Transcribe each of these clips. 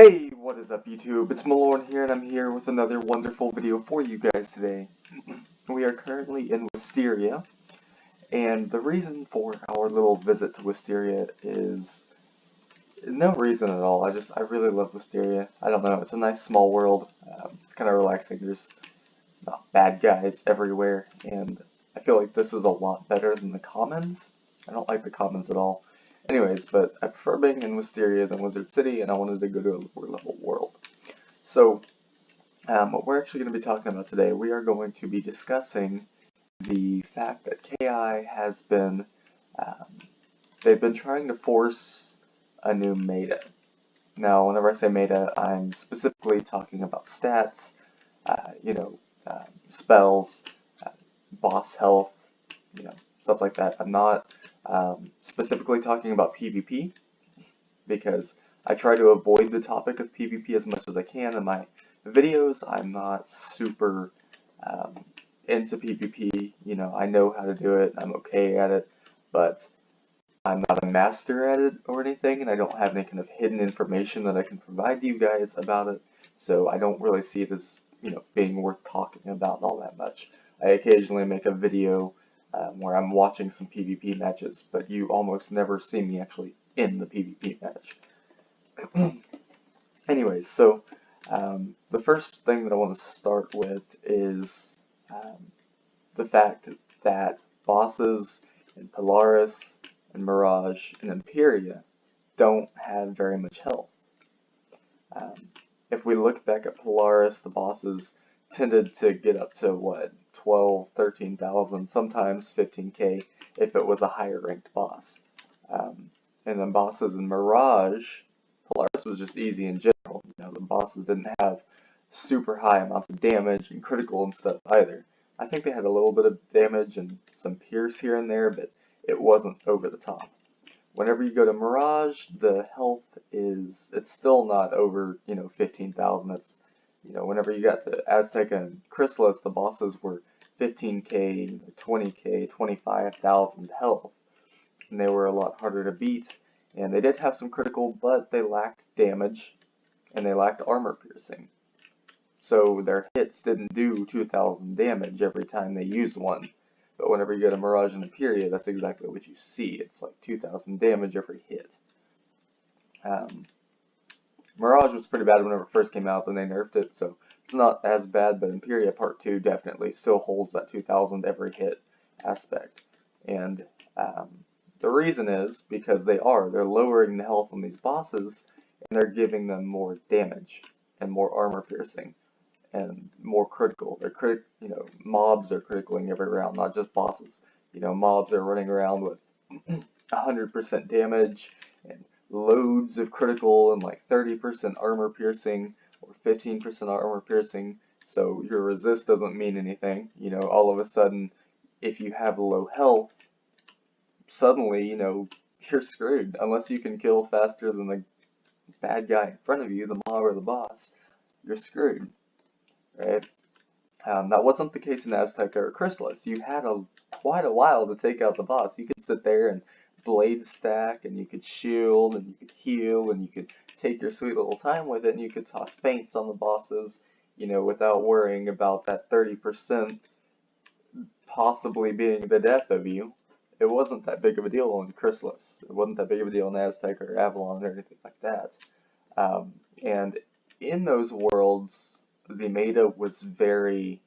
Hey, what is up YouTube? It's Malorn here, and I'm here with another wonderful video for you guys today. We are currently in Wisteria, and the reason for our little visit to Wisteria is no reason at all. I really love Wisteria. I don't know, it's a nice small world. It's kind of relaxing. There's not bad guys everywhere, and I feel like this is a lot better than the Commons. I don't like the Commons at all. Anyways, but I prefer being in Wisteria than Wizard City, and I wanted to go to a lower level world. So, what we're actually going to be talking about today, we are going to be discussing the fact that KI has been, they've been trying to force a new meta. Now, whenever I say meta, I'm specifically talking about stats, spells, boss health, stuff like that. I'm not specifically talking about PvP, because I try to avoid the topic of PvP as much as I can in my videos. I'm not super into PvP. I know how to do it, I'm okay at it, but I'm not a master at it or anything, and I don't have any kind of hidden information that I can provide to you guys about it, so I don't really see it as, being worth talking about all that much. I occasionally make a video where I'm watching some PvP matches, but you almost never see me actually in the PvP match. Anyways, so the first thing that I want to start with is the fact that bosses in Polaris and Mirage and Imperia don't have very much health. If we look back at Polaris, the bosses tended to get up to, what, 12, 13,000, sometimes 15k if it was a higher ranked boss. And then bosses in Mirage, Polaris was just easy in general. The bosses didn't have super high amounts of damage and critical and stuff either. I think they had a little bit of damage and some pierce here and there, but it wasn't over the top. Whenever you go to Mirage, the health it's still not over, 15,000. That's, whenever you got to Azteca and Chrysalis, the bosses were 15k, 20k, 25,000 health, and they were a lot harder to beat, and they did have some critical, but they lacked damage, and they lacked armor piercing. So their hits didn't do 2,000 damage every time they used one. But whenever you go to Mirage and Imperia, that's exactly what you see. It's like 2,000 damage every hit. Mirage was pretty bad whenever it first came out, then they nerfed it, so it's not as bad, but Imperia Part 2 definitely still holds that 2,000 every hit aspect. And the reason is because they're lowering the health on these bosses, and they're giving them more damage and more armor piercing and more critical. Mobs are criticaling every round, not just bosses. Mobs are running around with 100% damage and loads of critical and like 30% armor piercing or 15% armor piercing. So your resist doesn't mean anything. All of a sudden, if you have low health, suddenly, you're screwed. Unless you can kill faster than the bad guy in front of you, the mob or the boss, you're screwed. Right? That wasn't the case in Azteca or Chrysalis. You had quite a while to take out the boss. You could sit there and blade stack, and you could shield, and you could heal, and you could take your sweet little time with it, and you could toss feints on the bosses, without worrying about that 30% possibly being the death of you. It wasn't that big of a deal in Chrysalis. It wasn't that big of a deal in Azteca or Avalon or anything like that. And in those worlds, the meta was very,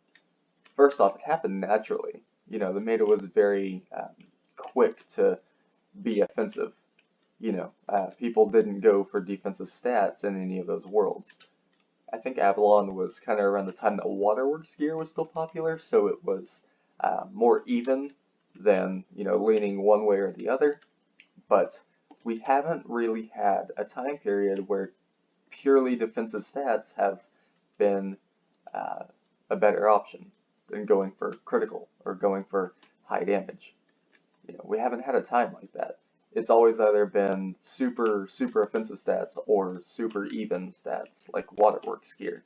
first off, it happened naturally. The meta was very quick to be offensive. People didn't go for defensive stats in any of those worlds. I think Avalon was kind of around the time that Waterworks gear was still popular, so it was more even than, leaning one way or the other. But we haven't really had a time period where purely defensive stats have been a better option than going for critical or going for high damage. We haven't had a time like that. It's always either been super offensive stats or super even stats like Waterworks gear.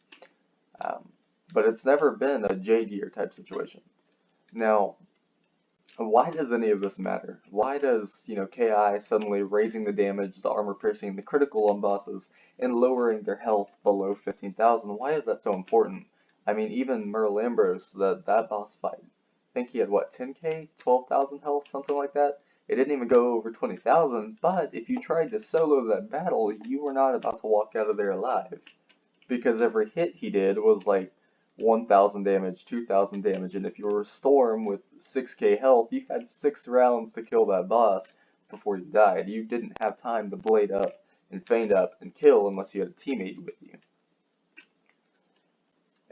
But it's never been a J gear type situation. Now, Why does any of this matter? Why does, KI suddenly raising the damage, the armor piercing, the critical on bosses, and lowering their health below 15,000, why is that so important? I mean, even Merle Ambrose, that boss fight, I think he had what, 10k, 12,000 health, something like that? It didn't even go over 20,000, but if you tried to solo that battle, you were not about to walk out of there alive. Because every hit he did was like 1,000 damage, 2,000 damage, and if you were a Storm with 6k health, you had 6 rounds to kill that boss before you died. You didn't have time to blade up and feint up and kill unless you had a teammate with you.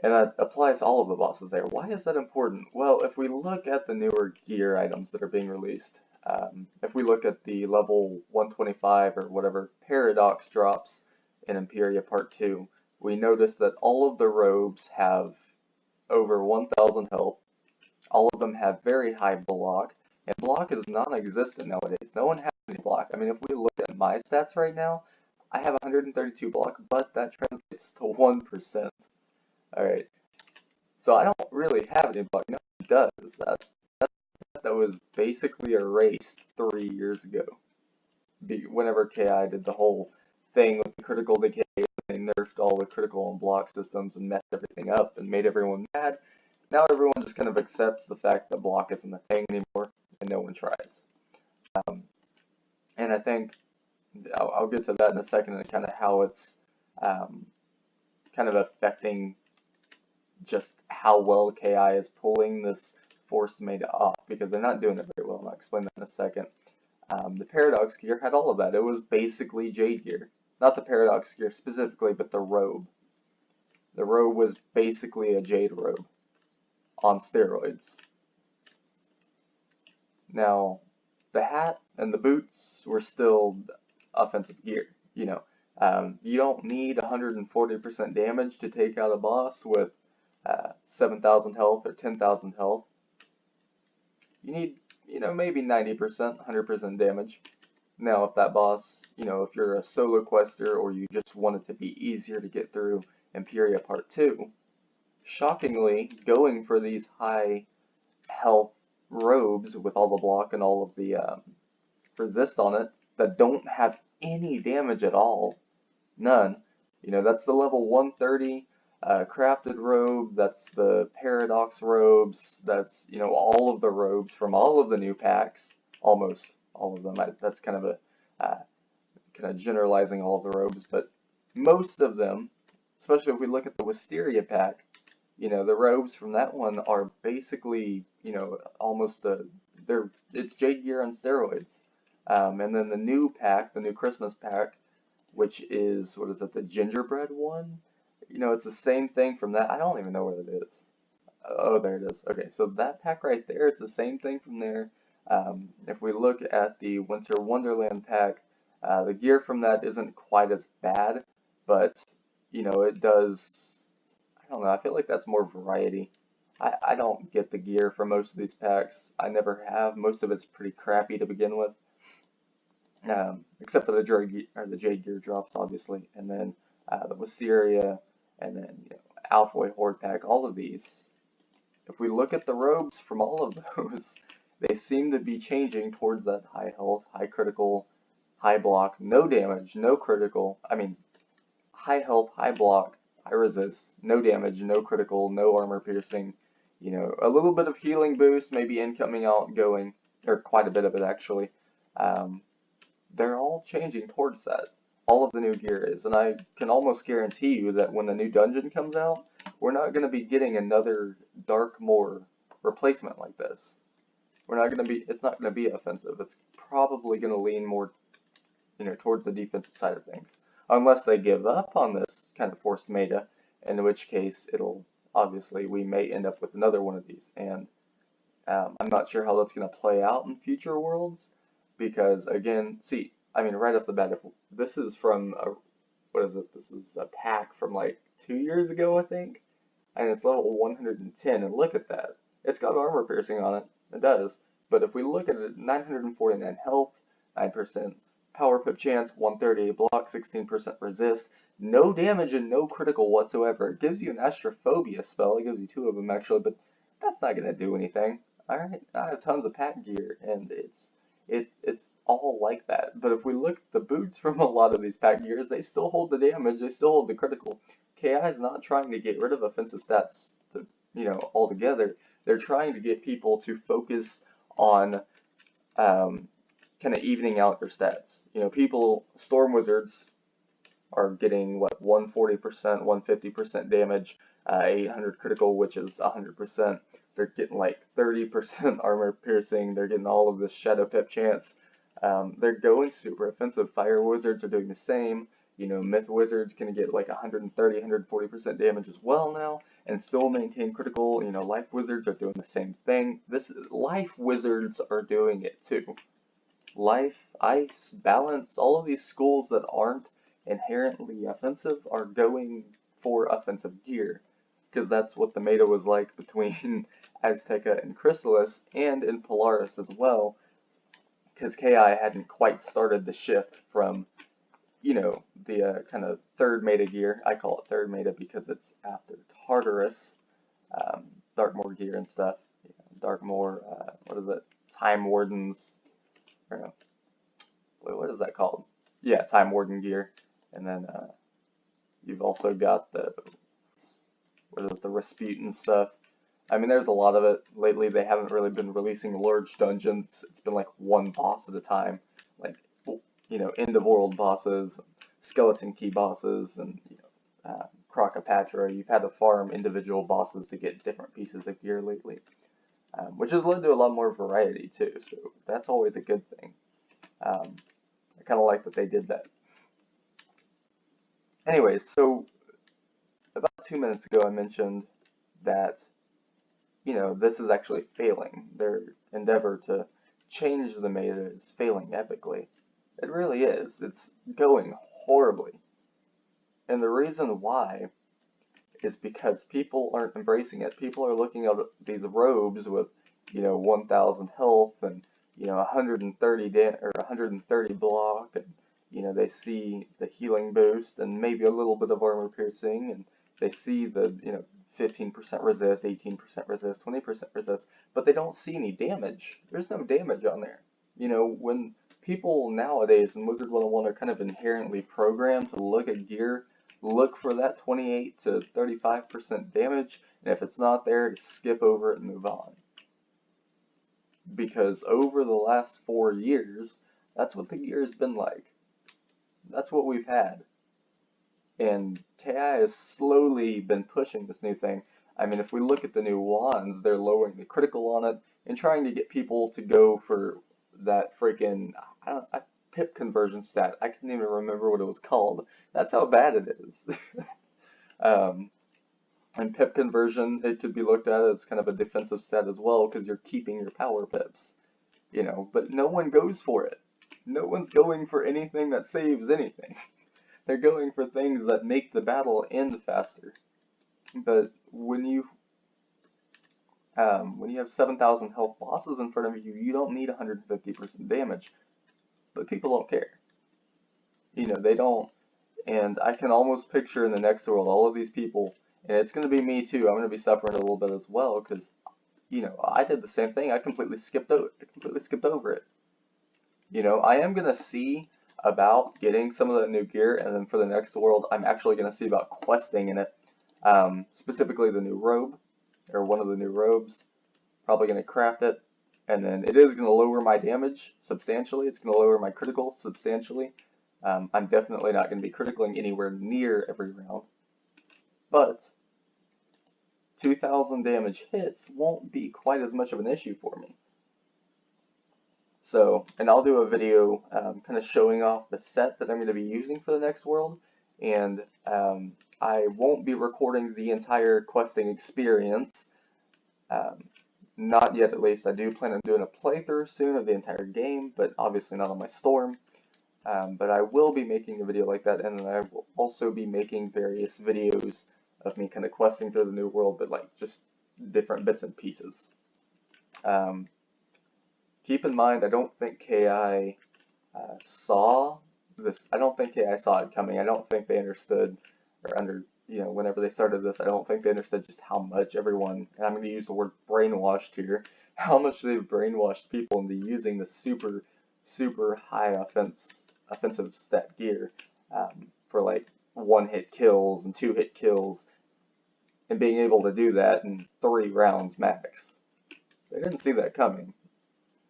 And that applies to all of the bosses there. Why is that important? Well, if we look at the newer gear items that are being released, if we look at the level 125 or whatever Paradox drops in Imperia Part 2, we notice that all of the robes have over 1,000 health. All of them have very high block, and block is non-existent nowadays. No one has any block. I mean, if we look at my stats right now, I have 132 block, but that translates to 1%. Alright, so I don't really have any block. No one does. That was basically erased 3 years ago. Whenever KI did the whole thing with the critical decay, they nerfed all the critical and block systems and messed everything up and made everyone mad. Now everyone just kind of accepts the fact that block isn't a thing anymore and no one tries. And I think I'll get to that in a second and kind of how it's kind of affecting just how well KI is pulling this forced meta off, because they're not doing it very well, and I'll explain that in a second. The Paradox gear had all of that. It was basically Jade gear. Not the Paradox gear specifically, but the robe. The robe was basically a Jade robe on steroids. Now, the hat and the boots were still offensive gear. You don't need 140% damage to take out a boss with 7,000 health or 10,000 health. You need, maybe 90%, 100% damage. Now, if that boss, if you're a solo quester or you just want it to be easier to get through Imperia Part 2, shockingly, going for these high health robes with all the block and all of the resist on it that don't have any damage at all, none, that's the level 130 crafted robe, that's the Paradox robes, that's, all of the robes from all of the new packs, almost all of them. That's kind of generalizing all of the robes, but most of them, especially if we look at the Wisteria pack, the robes from that one are basically, almost it's Jade gear on steroids. And then the new pack, the new Christmas pack, which is, what is it, the gingerbread one? It's the same thing from that. I don't even know where it is. Oh, there it is. Okay, so that pack right there, it's the same thing from there. If we look at the Winter Wonderland pack, the gear from that isn't quite as bad, but, it does, I don't know, I feel like that's more variety. I don't get the gear for most of these packs. I never have. Most of it's pretty crappy to begin with. Except for the Jade gear drops, obviously, and then the Wisteria, and then Alfoy Horde pack, all of these. If we look at the robes from all of those, they seem to be changing towards that high health, high critical, high block, no damage, no critical. I mean, high health, high block, high resist, no damage, no critical, no armor piercing. A little bit of healing boost, maybe incoming, outgoing, or quite a bit of it actually. They're all changing towards that. All of the new gear is, and I can almost guarantee you that when the new dungeon comes out, we're not going to be getting another Dark Moor replacement like this. It's not going to be offensive. It's probably going to lean more, towards the defensive side of things. Unless they give up on this kind of forced meta, in which case obviously we may end up with another one of these. And I'm not sure how that's going to play out in future worlds, because again, right off the bat, this is from this is a pack from like 2 years ago, I think, and it's level 110, and look at that. It's got armor piercing on it. It does. But if we look at it, 949 health, 9% power pip chance, 130 block, 16% resist, no damage and no critical whatsoever. It gives you an Astrophobia spell. It gives you 2 of them actually, but that's not going to do anything. Alright, I have tons of pack gear, and it's all like that. But if we look at the boots from a lot of these pack gears, they still hold the damage, they still hold the critical. KI is not trying to get rid of offensive stats to, altogether. They're trying to get people to focus on kind of evening out their stats. Storm Wizards are getting what 140%, 150% damage, 800 critical, which is 100%. They're getting like 30% armor piercing. They're getting all of this shadow pip chance. They're going super offensive. Fire Wizards are doing the same. Myth Wizards can get like 130, 140% damage as well now, and still maintain critical. Life Wizards are doing the same thing. Life Wizards are doing it too. Life, Ice, Balance, all of these schools that aren't inherently offensive are going for offensive gear, because that's what the meta was like between Azteca and Chrysalis, and in Polaris as well, because KI hadn't quite started the shift from, the kind of third meta gear. I call it third meta because it's after Tartarus, Darkmoor gear and stuff. Darkmoor, what is it? Time Wardens, or no, what is that called? Yeah, Time Warden gear. And then you've also got the Rasputin stuff. I mean, there's a lot of it. Lately, they haven't really been releasing large dungeons. It's been like one boss at a time. Like, end of world bosses, skeleton key bosses, and, Crocopatra. You've had to farm individual bosses to get different pieces of gear lately. Which has led to a lot more variety too, so that's always a good thing. I kind of like that they did that. Anyways, so about 2 minutes ago I mentioned that, this is actually failing. Their endeavor to change the meta is failing epically. It really is. It's going horribly. And the reason why is because people aren't embracing it. People are looking at these robes with, 1,000 health and, 130 or 130 block, and, they see the healing boost and maybe a little bit of armor piercing, and they see the, 15% resist, 18% resist, 20% resist, but they don't see any damage. There's no damage on there. When people nowadays in Wizard101 are kind of inherently programmed to look at gear, look for that 28 to 35% damage, and if it's not there, to skip over it and move on. Because over the last 4 years, that's what the gear has been like. That's what we've had. And KI has slowly been pushing this new thing. I mean, if we look at the new wands, they're lowering the critical on it and trying to get people to go for that freaking Pip Conversion stat. I can't even remember what it was called. That's how bad it is. And Pip Conversion, it could be looked at as kind of a defensive stat as well, because you're keeping your power pips. But no one goes for it. No one's going for anything that saves anything. They're going for things that make the battle end faster. But when you have 7,000 health bosses in front of you, you don't need 150% damage. But people don't care. They don't. And I can almost picture in the next world all of these people, and it's going to be me too. I'm going to be suffering a little bit as well, because, I did the same thing. I completely skipped over it. I am going to see about getting some of that new gear, and then for the next world, I'm actually going to see about questing in it. Specifically the new robe, or one of the new robes. Probably going to craft it, and then it is going to lower my damage substantially. It's going to lower my critical substantially. I'm definitely not going to be criticaling anywhere near every round, but 2,000 damage hits won't be quite as much of an issue for me. So, and I'll do a video kind of showing off the set that I'm going to be using for the next world, and I won't be recording the entire questing experience, not yet at least. I do plan on doing a playthrough soon of the entire game, but obviously not on my Storm. But I will be making a video like that, and then I will also be making various videos of me kind of questing through the new world, but like just different bits and pieces. Keep in mind, I don't think KI saw this. I don't think KI saw it coming. I don't think they understood, or whenever they started this, I don't think they understood just how much everyone, and I'm going to use the word brainwashed here, how much they've brainwashed people into using the super high offensive stat gear for like one-hit kills and two-hit kills, and being able to do that in 3 rounds max. They didn't see that coming.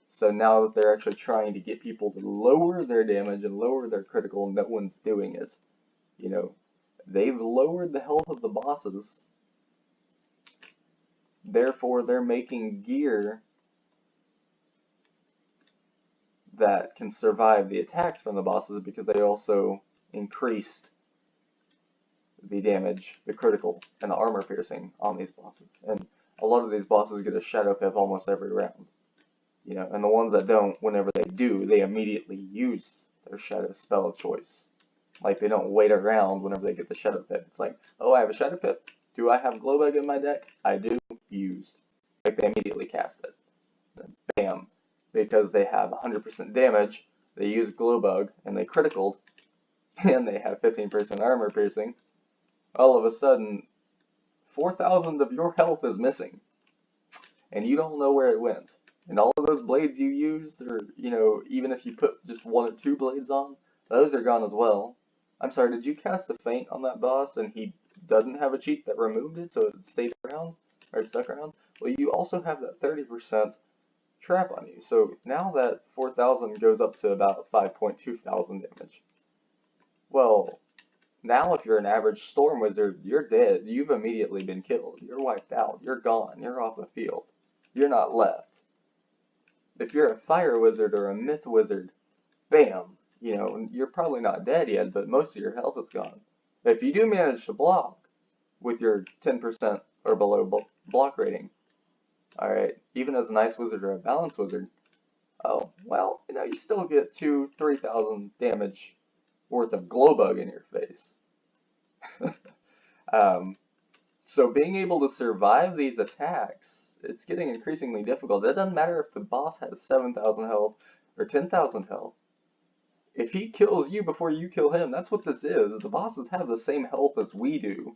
So now that they're actually trying to get people to lower their damage and lower their critical, no one's doing it. You know, they've lowered the health of the bosses. Therefore, they're making gear that can survive the attacks from the bosses because they also increased the damage, the critical, and the armor piercing on these bosses. And a lot of these bosses get a Shadow Pip almost every round. You know, and the ones that don't, whenever they do, they immediately use their Shadow spell of choice. Like, they don't wait around whenever they get the Shadow Pip. It's like, oh, I have a Shadow Pip. Do I have Glowbug in my deck? I do. Used. Like, they immediately cast it. Then, bam. Because they have 100% damage, they use Glowbug, and they criticaled, and they have 15% armor piercing. All of a sudden, 4,000 of your health is missing. And you don't know where it went. And all of those blades you used, or, you know, even if you put just 1 or 2 blades on, those are gone as well. I'm sorry, did you cast a feint on that boss and he doesn't have a cheat that removed it so it stayed around, or stuck around? Well, you also have that 30% trap on you. So now that 4,000 goes up to about 5.2 thousand damage. Well, now if you're an average Storm Wizard, you're dead. You've immediately been killed. You're wiped out. You're gone. You're off the field. You're not left. If you're a Fire Wizard or a Myth Wizard, bam, you know, you're probably not dead yet, but most of your health is gone. If you do manage to block with your 10% or below block rating, alright, even as an Ice Wizard or a Balance Wizard, oh, well, you know, you still get 2,000-3,000 damage worth of Glowbug in your face. So being able to survive these attacks, it's getting increasingly difficult. It doesn't matter if the boss has 7,000 health or 10,000 health. If he kills you before you kill him, that's what this is. The bosses have the same health as we do.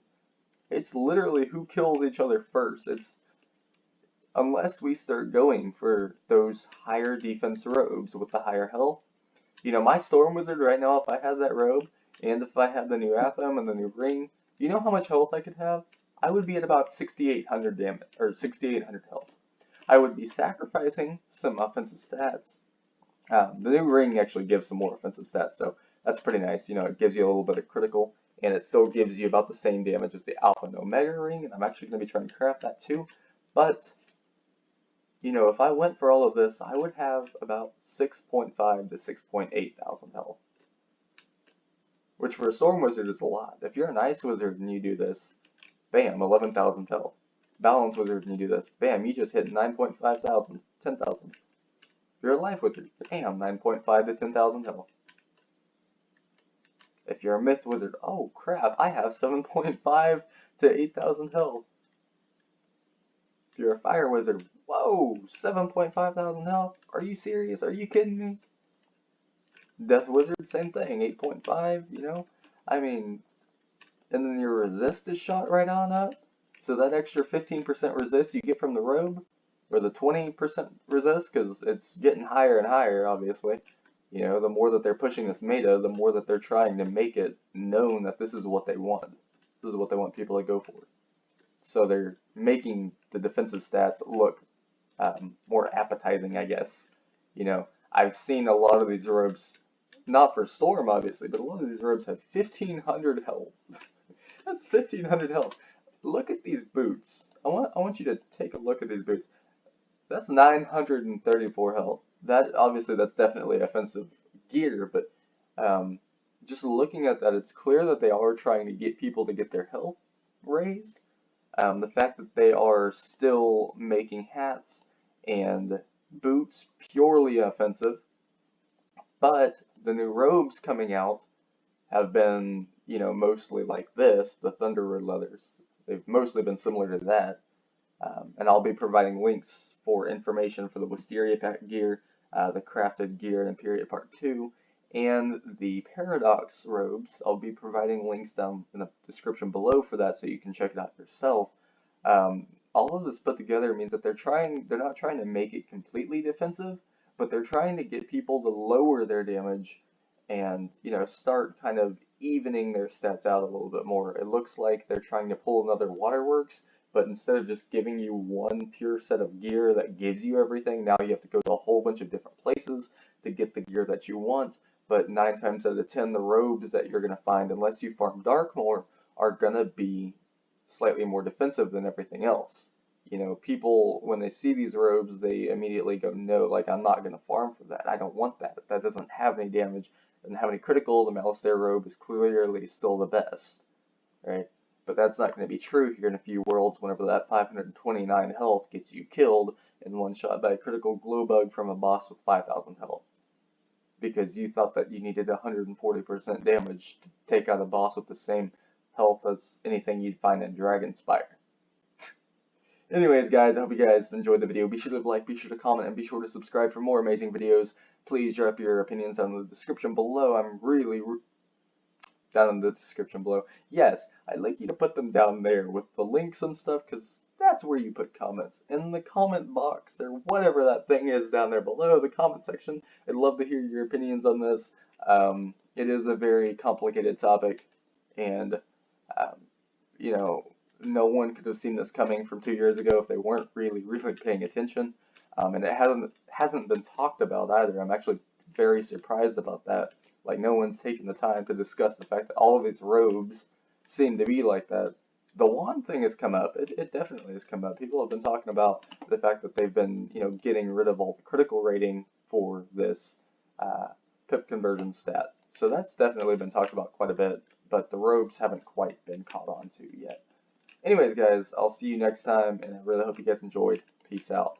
It's literally who kills each other first. It's unless we start going for those higher defense robes with the higher health. You know, my Storm Wizard right now, if I had that robe, and if I had the new Atham and the new ring, you know how much health I could have? I would be at about 6,800 damage, or 6,800 health. I would be sacrificing some offensive stats. The new ring actually gives some more offensive stats, so that's pretty nice. You know, it gives you a little bit of critical, and it still gives you about the same damage as the Alpha and Omega ring, and I'm actually going to be trying to craft that too. But, you know, if I went for all of this, I would have about 6.5 to 6.8 thousand health. Which for a Storm Wizard is a lot. If you're an Ice Wizard and you do this, bam, 11,000 health. Balance Wizard and you do this, bam, you just hit 9.5 thousand, 10,000. If you're a Life Wizard, bam, 9.5 to 10,000 health. If you're a Myth Wizard, oh crap, I have 7.5 to 8,000 health. If you're a Fire Wizard, whoa, 7.5 thousand health? Are you serious? Are you kidding me? Death Wizard, same thing, 8.5, you know? I mean, and then your resist is shot right on up. So that extra 15% resist you get from the robe, or the 20% resist, because it's getting higher and higher, obviously. You know, the more that they're pushing this meta, the more that they're trying to make it known that this is what they want. This is what they want people to go for. So they're making the defensive stats look more appetizing, I guess. You know, I've seen a lot of these robes, not for Storm, obviously, but a lot of these robes have 1,500 health. That's 1,500 health. Look at these boots. I want you to take a look at these boots. That's 934 health. That obviously that's definitely offensive gear, but just looking at that, it's clear that they are trying to get people to get their health raised. The fact that they are still making hats and boots purely offensive, but the new robes coming out have been, you know, mostly like this, the Thunderbird leathers. They've mostly been similar to that. And I'll be providing links for information for the Wisteria Pack gear, the crafted gear in Imperia Part 2, and the Paradox robes. I'll be providing links down in the description below for that so you can check it out yourself. all of this put together means that they're not trying to make it completely defensive, but they're trying to get people to lower their damage and, start kind of evening their stats out a little bit more. It looks like they're trying to pull another Waterworks, but instead of just giving you one pure set of gear that gives you everything, now you have to go to a whole bunch of different places to get the gear that you want. But 9 times out of 10, the robes that you're going to find, unless you farm dark more, are going to be slightly more defensive than everything else. People, when they see these robes, they immediately go, no, like, I'm not going to farm for that. I don't want that. That doesn't have any damage, doesn't have any critical. The Malistaire robe is clearly still the best, right? But that's not going to be true here in a few worlds whenever that 529 health gets you killed in one shot by a critical glow bug from a boss with 5,000 health. Because you thought that you needed 140% damage to take out a boss with the same health as anything you'd find in Dragonspire. Anyways, guys, I hope you guys enjoyed the video. Be sure to like, be sure to comment, and be sure to subscribe for more amazing videos. Please drop your opinions down in the description below. I'm really down in the description below. Yes, I'd like you to put them down there with the links and stuff, because that's where you put comments. In the comment box, or whatever that thing is down there below, the comment section. I'd love to hear your opinions on this. It is a very complicated topic, and, no one could have seen this coming from 2 years ago if they weren't really paying attention. And it hasn't been talked about either. I'm actually very surprised about that. Like, no one's taken the time to discuss the fact that all of these robes seem to be like that. The wand thing has come up. It definitely has come up. People have been talking about the fact that they've been, getting rid of all the critical rating for this Pip Conversion stat. So that's definitely been talked about quite a bit, but the robes haven't quite been caught on to yet. Anyways, guys, I'll see you next time, and I really hope you guys enjoyed. Peace out.